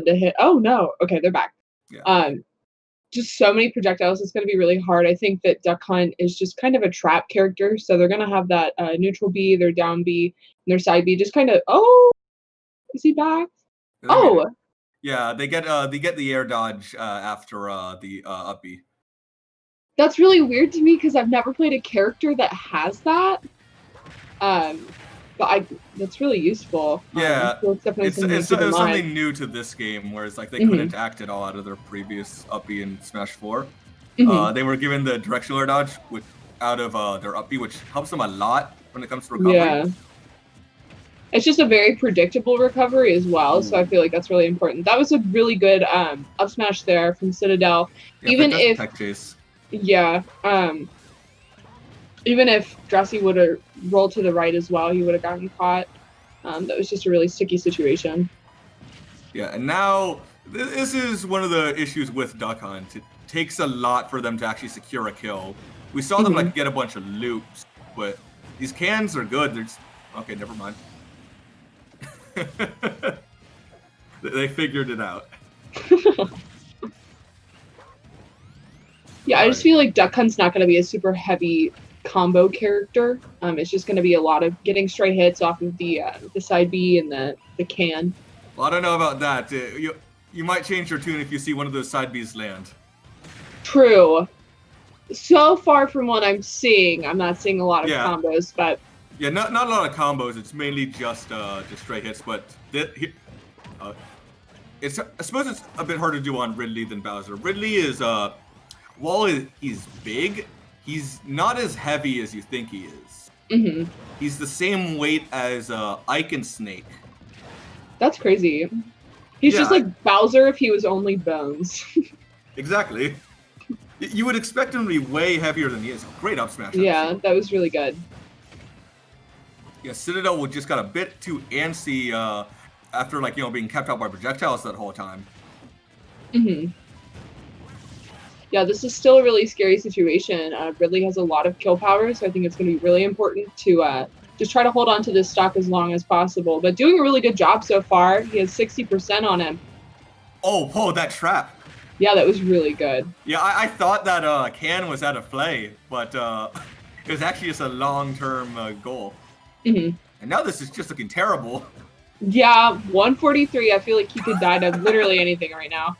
to hit. Oh no. Okay, they're back. Yeah. Just so many projectiles. It's going to be really hard. I think that Duck Hunt is just kind of a trap character, so they're going to have that neutral B, their down B, and their side B. Just kind of. Oh, is he back? Oh. Yeah, they get the air dodge after the up B. That's really weird to me because I've never played a character that has that. But that's really useful. Yeah, so it's definitely it was something new to this game, whereas like they couldn't act it all out of their previous up B in Smash 4. They were given the directional air dodge out of their up B, which helps them a lot when it comes to recovery. Yeah. It's just a very predictable recovery as well, so I feel like that's really important. That was a really good up smash there from Citadel. Yeah, even if tech chase. Yeah. Even if Drasi would have rolled to the right as well, he would have gotten caught. That was just a really sticky situation. Yeah, and now this is one of the issues with Duck Hunt. It takes a lot for them to actually secure a kill. We saw them like get a bunch of loops, but these cans are good. They're just... Okay, never mind. They figured it out. Yeah, I just feel like Duck Hunt's not going to be a super heavy combo character. It's just going to be a lot of getting stray hits off of the side B and the can. Well, I don't know about that. You might change your tune if you see one of those side Bs land. True. So far from what I'm seeing, I'm not seeing a lot of combos, but... Yeah, not a lot of combos. It's mainly just straight hits, but I suppose it's a bit harder to do on Ridley than Bowser. Ridley is, while he's big, he's not as heavy as you think he is. He's the same weight as Ike and Snake. That's crazy. He's just like Bowser if he was only bones. Exactly. You would expect him to be way heavier than he is. Great up smash. Yeah, that was really good. Yeah, Citadel just got a bit too antsy after, like, being kept out by projectiles that whole time. Yeah, this is still a really scary situation. Ridley has a lot of kill power, so I think it's going to be really important to just try to hold on to this stock as long as possible. But doing a really good job so far. He has 60% on him. Oh, that trap. Yeah, that was really good. Yeah, I thought that can was out of play, but it was actually just a long-term goal. And now this is just looking terrible. Yeah, 143. I feel like he could die to literally anything right now.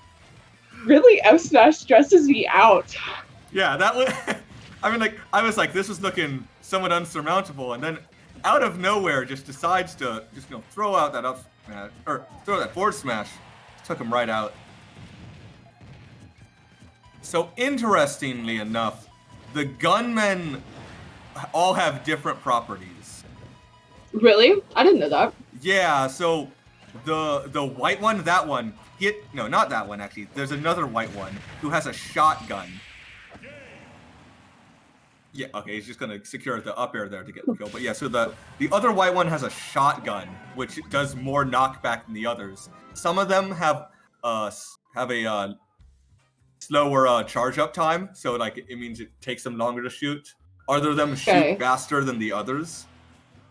Really, F Smash stresses me out. Yeah, that was... I mean, like, I was like, this was looking somewhat unsurmountable, and then out of nowhere just decides to just, throw out that up smash, or throw that forward smash. Took him right out. So, interestingly enough, the gunmen all have different properties. Really? I didn't know that. Yeah, so the white one, that one, no, not that one actually. There's another white one who has a shotgun. Yeah, okay, he's just gonna secure the up air there to get the kill. But yeah, so the other white one has a shotgun, which does more knockback than the others. Some of them have a slower charge up time, so like it means it takes them longer to shoot. Other of them shoot faster than the others.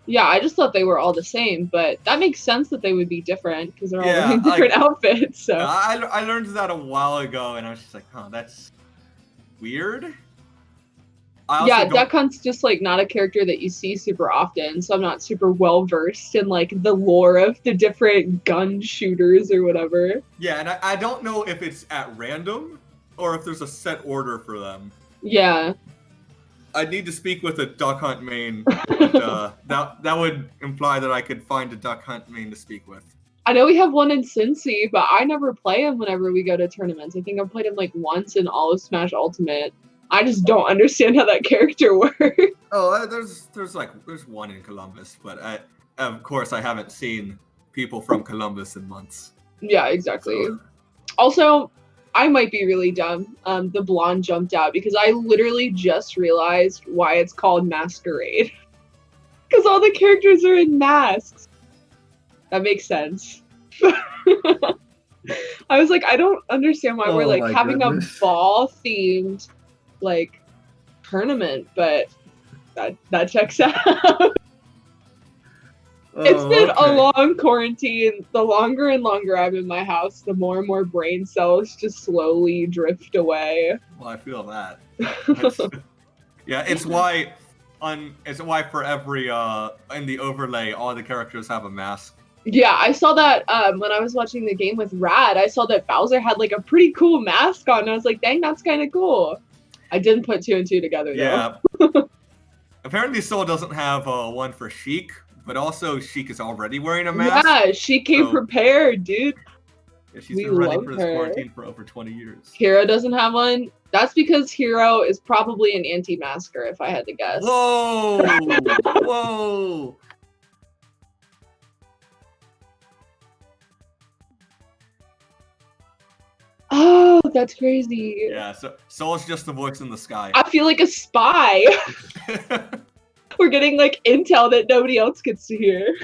Yeah, I just thought they were all the same, but that makes sense that they would be different because they're all wearing different outfits. So I learned that a while ago, and I was just like, huh, that's weird. Yeah, Duck Hunt's just like not a character that you see super often, so I'm not super well versed in like the lore of the different gun shooters or whatever. Yeah, and I don't know if it's at random or if there's a set order for them. Yeah. I need to speak with a Duck Hunt main. But, that would imply that I could find a Duck Hunt main to speak with. I know we have one in Cincy, but I never play him whenever we go to tournaments. I think I've played him like once in all of Smash Ultimate. I just don't understand how that character works. Oh, there's one in Columbus, but of course I haven't seen people from Columbus in months. Yeah, exactly. So. Also, I might be really dumb. The blonde jumped out because I literally just realized why it's called Masquerade. Because all the characters are in masks. That makes sense. I was like, I don't understand why we're like having a ball-themed like tournament, but that checks out. It's been okay. a long quarantine. The longer and longer I'm in my house, the more and more brain cells just slowly drift away. Well, I feel that. Yeah, it's why for every in the overlay, all the characters have a mask. Yeah, I saw that when I was watching the game with Rad. I saw that Bowser had like a pretty cool mask on. And I was like, dang, that's kind of cool. I didn't put 2 and 2 together though. Yeah. Apparently, Soul doesn't have one for Sheik, but also Sheik is already wearing a mask. Yeah, she came prepared, dude. Yeah, she's been ready for this quarantine for over 20 years. Hero doesn't have one. That's because Hero is probably an anti-masker, if I had to guess. Whoa! Whoa! Oh, that's crazy. Yeah, so Soul's just the voice in the sky. I feel like a spy. We're getting like intel that nobody else gets to hear.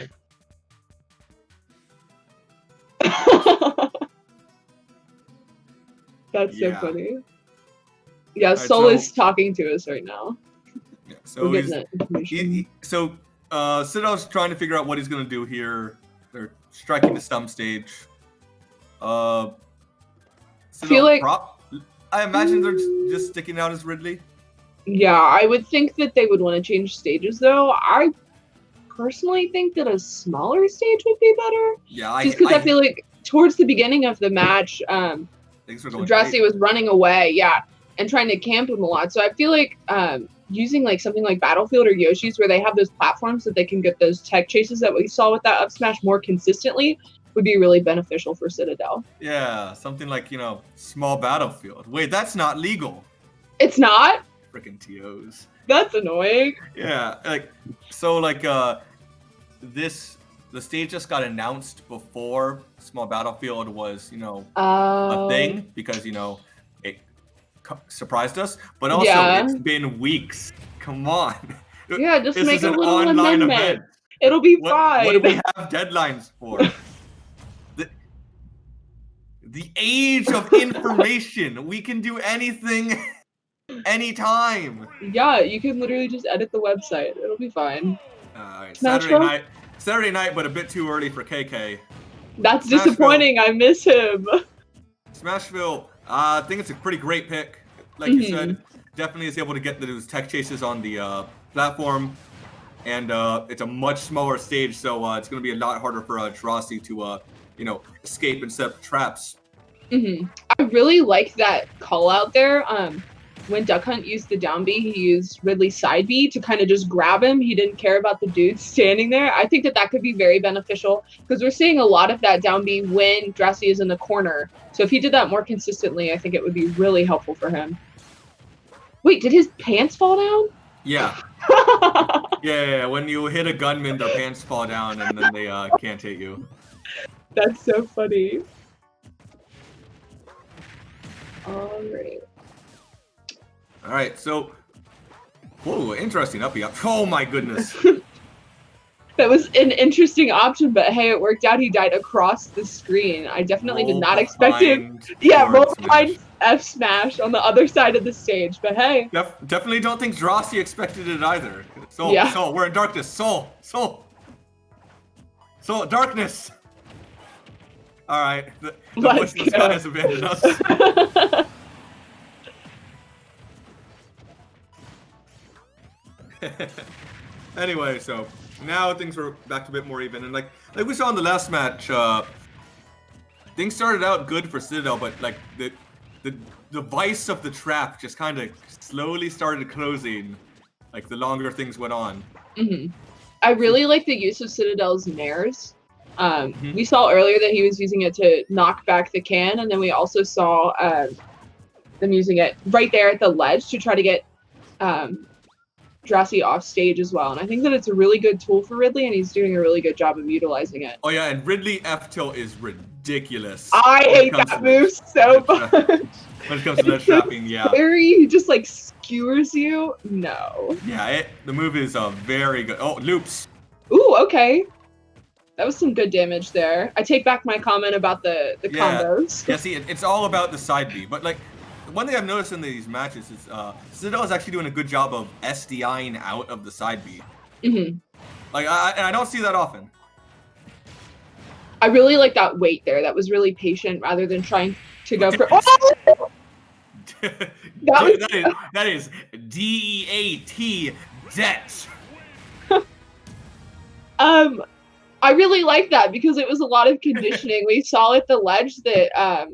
That's so funny. Yeah, right, Soul is talking to us right now. Yeah, so Citadel's trying to figure out what he's gonna do here. They're striking the stump stage. I feel like I imagine they're just sticking out as Ridley. Yeah, I would think that they would want to change stages though. I personally think that a smaller stage would be better. Yeah, just because I feel like towards the beginning of the match, Drasi was running away, and trying to camp him a lot. So I feel like using like something like Battlefield or Yoshi's where they have those platforms that they can get those tech chases that we saw with that up smash more consistently would be really beneficial for Citadel. Yeah, something like, small Battlefield. Wait, that's not legal. It's not? Freaking TOs. That's annoying. Yeah, the stage just got announced before small Battlefield was, a thing because, it surprised us. But also, it's been weeks. Come on. Yeah, just make a little amendment. Event. It'll be fine. What do we have deadlines for? The age of information. We can do anything, anytime. Yeah, you can literally just edit the website. It'll be fine. Alright, Saturday night, but a bit too early for KK. That's disappointing. I miss him. Smashville, I think it's a pretty great pick. Like you said, definitely is able to get those tech chases on the platform. And it's a much smaller stage, so it's going to be a lot harder for Drasi to, escape and set up traps. I really like that call out there. When Duck Hunt used the down B, he used Ridley's side B to kind of just grab him. He didn't care about the dude standing there. I think that could be very beneficial because we're seeing a lot of that down B when Drasi is in the corner. So if he did that more consistently, I think it would be really helpful for him. Wait, did his pants fall down? Yeah. Yeah. When you hit a gunman, their pants fall down and then they can't hit you. That's so funny. Alright. Alright, so... Whoa, interesting uppy up. Oh my goodness. That was an interesting option, but hey, it worked out. He died across the screen. I definitely did not expect him. Yeah, roll behind F smash on the other side of the stage, but hey. Definitely don't think Drasi expected it either. Soul, we're in darkness. Soul, darkness. Alright, the voice in the sky has abandoned us. Anyway, so now things are back to a bit more even, and like we saw in the last match, things started out good for Citadel, but like the vice of the trap just kind of slowly started closing, like the longer things went on. I really like the use of Citadel's nairs. We saw earlier that he was using it to knock back the can, and then we also saw them using it right there at the ledge to try to get Drasi off stage as well. And I think that it's a really good tool for Ridley, and he's doing a really good job of utilizing it. Oh yeah, and Ridley F-tilt is ridiculous. I hate that move so much. When it comes to ledge trapping, yeah. He just like skewers you. No. Yeah, the move is very good. Oh, loops. Ooh, okay. That was some good damage there. I take back my comment about the combos. Yeah, see, it's all about the side B. But like, one thing I've noticed in these matches is Citadel is actually doing a good job of SDIing out of the side B. Like, I don't see that often. I really like that wait there. That was really patient rather than trying to go for. That is DEAT debt. I really like that because it was a lot of conditioning. We saw at the ledge that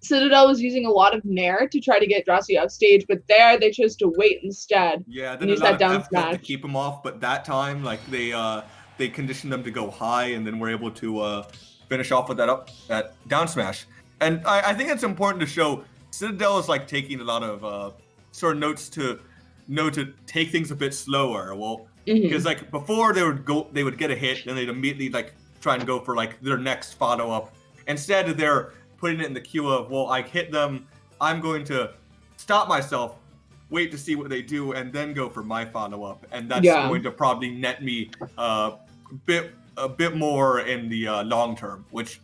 Citadel was using a lot of nair to try to get Drasi off stage, but there they chose to wait instead. Yeah, then and a use lot that of down F smash to keep him off, but that time, like they conditioned them to go high, and then were able to finish off with that down smash. And I think it's important to show Citadel is like taking a lot of sort of notes to take things a bit slower. Well, because like before they would get a hit, then they'd immediately like try and go for like their next follow up. Instead, they're putting it in the queue of, well, I hit them, I'm going to stop myself, wait to see what they do, and then go for my follow up, and that's going to probably net me a bit more in the long term, which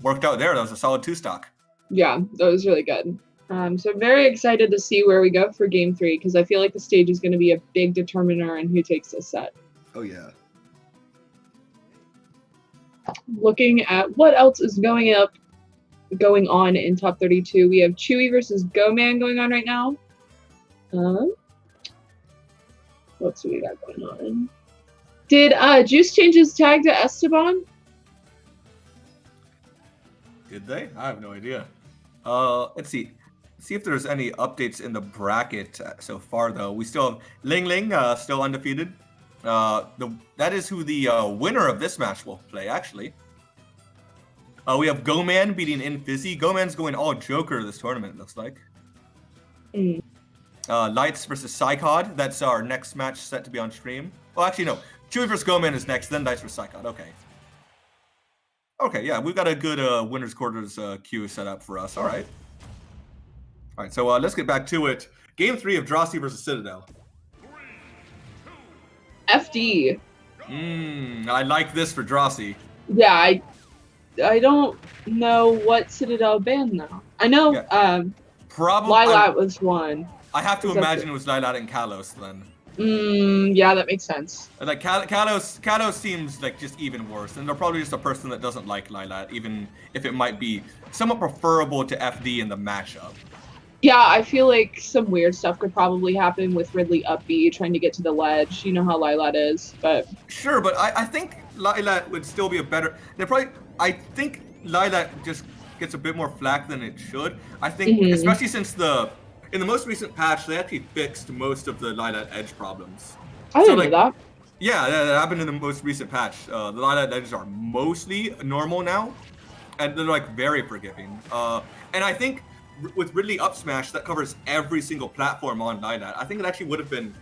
worked out there. That was a solid 2-stock. Yeah, that was really good. So I'm very excited to see where we go for game 3 because I feel like the stage is going to be a big determiner in who takes this set. Oh yeah. Looking at what else is going on in top 32, we have Chewy versus GoMan going on right now. Let's see what we got going on. Did Juice change his tag to Esteban? Did they? I have no idea. Let's see. See if there's any updates in the bracket so far, though. We still have Ling Ling still undefeated. That is who the winner of this match will play, actually. We have GoMan beating InFizzy. GoMan's going all Joker this tournament, it looks like. Lights versus Psychod. That's our next match set to be on stream. Well, actually, no. Chewy versus GoMan is next, then Lights versus Psychod. Okay. Okay, yeah, we've got a good winner's quarters queue set up for us. All right. All right, so let's get back to it. Game 3 of Drasi versus Citadel. FD. I like this for Drasi. Yeah, I don't know what Citadel banned though. I know probably Lilat was one. I have to imagine it was Lilat and Kalos then. Yeah, that makes sense. Like Kalos seems like just even worse, and they're probably just a person that doesn't like Lilat, even if it might be somewhat preferable to FD in the matchup. Yeah, I feel like some weird stuff could probably happen with Ridley up B trying to get to the ledge. You know how Lilat is, but sure. But I think Lilat would still be a better. I think Lilat just gets a bit more flack than it should. I think, especially since in the most recent patch, they actually fixed most of the Lilat edge problems. I didn't know that. Yeah, that happened in the most recent patch. The Lilat edges are mostly normal now, and they're like very forgiving. And I think with Ridley up smash, that covers every single platform on Lilat. I think it actually would have been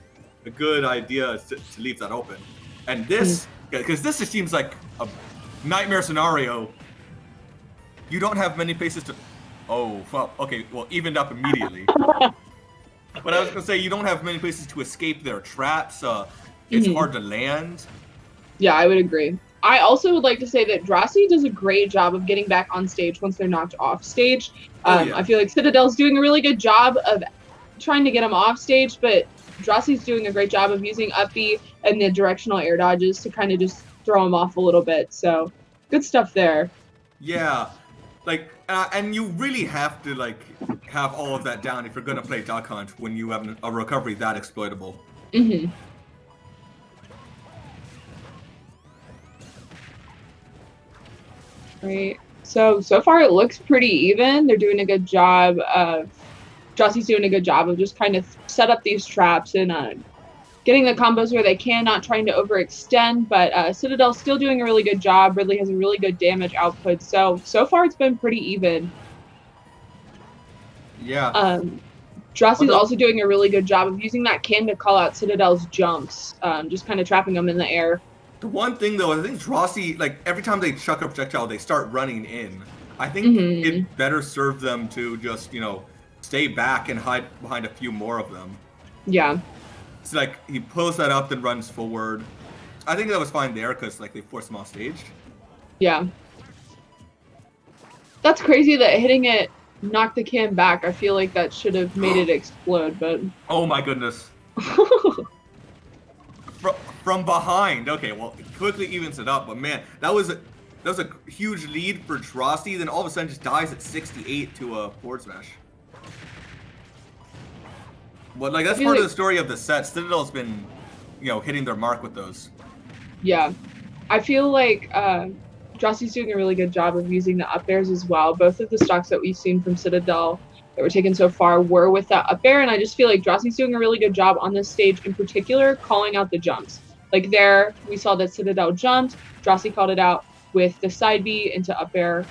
a good idea to leave that open. And this, because this just seems like a nightmare scenario. You don't have many places to. Oh, well, okay, well, evened up immediately. But I was gonna say, you don't have many places to escape their traps. It's hard to land. Yeah, I would agree. I also would like to say that Drasi does a great job of getting back on stage once they're knocked off stage. I feel like Citadel's doing a really good job of trying to get them off stage, but Drasi's doing a great job of using up B and the directional air dodges to kind of just throw them off a little bit. So good stuff there. Yeah, like, and you really have to like have all of that down if you're gonna play Duck Hunt when you have a recovery that exploitable. Right. So far it looks pretty even. They're doing a good job of, Drasi's doing a good job of just kind of set up these traps and getting the combos where they can, not trying to overextend, but Citadel's still doing a really good job. Ridley has a really good damage output. So far it's been pretty even. Yeah. Drasi's also doing a really good job of using that can to call out Citadel's jumps, just kind of trapping them in the air. The one thing though, I think Drasi, like every time they chuck a projectile, they start running in. I think it better serve them to just, stay back and hide behind a few more of them. Yeah. So like he pulls that up, then runs forward. I think that was fine there because like they forced him off stage. Yeah. That's crazy that hitting it knocked the can back. I feel like that should have made it explode, but. Oh my goodness. From behind. Okay, well, it quickly evens it up, but man, that was That was a huge lead for Drasi, then all of a sudden just dies at 68 to a forward smash. But like that's part of the story of the set. Citadel's been, hitting their mark with those. Yeah, I feel like Drasi's doing a really good job of using the up airs as well. Both of the stocks that we've seen from Citadel that were taken so far were with that up air, and I just feel like Drasi's doing a really good job on this stage in particular, calling out the jumps. Like there, we saw that Citadel jumped, Drasi called it out with the side B into up air,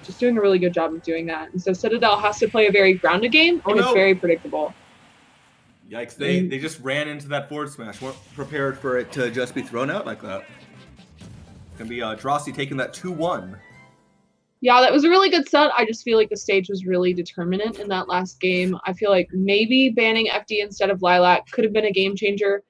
just doing a really good job of doing that. And so Citadel has to play a very grounded game, and it's very predictable. Yikes, they just ran into that forward smash, weren't prepared for it to just be thrown out like that. It's gonna be Drasi taking that 2-1. Yeah, that was a really good set. I just feel like the stage was really determinant in that last game. I feel like maybe banning FD instead of Lilac could have been a game changer.